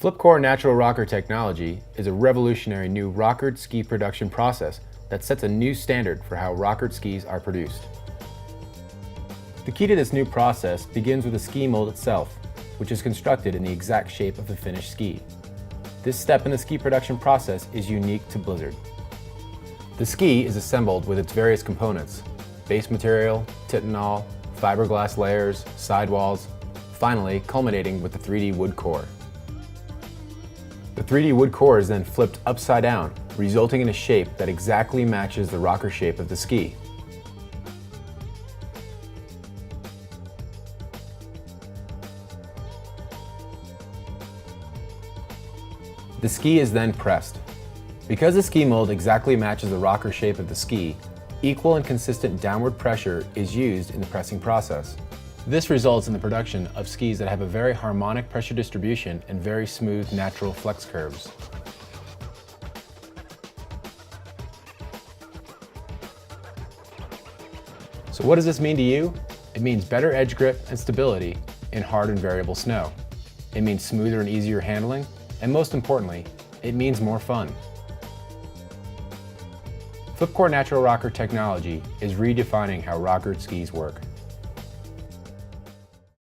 Flipcore natural rocker technology is a revolutionary new rockered ski production process that sets a new standard for how rockered skis are produced. The key to this new process begins with the ski mold itself, which is constructed in the exact shape of the finished ski. This step in the ski production process is unique to Blizzard. The ski is assembled with its various components: base material, titanol, fiberglass layers, sidewalls, finally culminating with the 3D wood core. The 3D wood core is then flipped upside down, resulting in a shape that exactly matches the rocker shape of the ski. The ski is then pressed. Because the ski mold exactly matches the rocker shape of the ski, equal and consistent downward pressure is used in the pressing process. This results in the production of skis that have a very harmonic pressure distribution and very smooth natural flex curves. So what does this mean to you? It means better edge grip and stability in hard and variable snow. It means smoother and easier handling, and most importantly, it means more fun. Flipcore natural rocker technology is redefining how rockered skis work.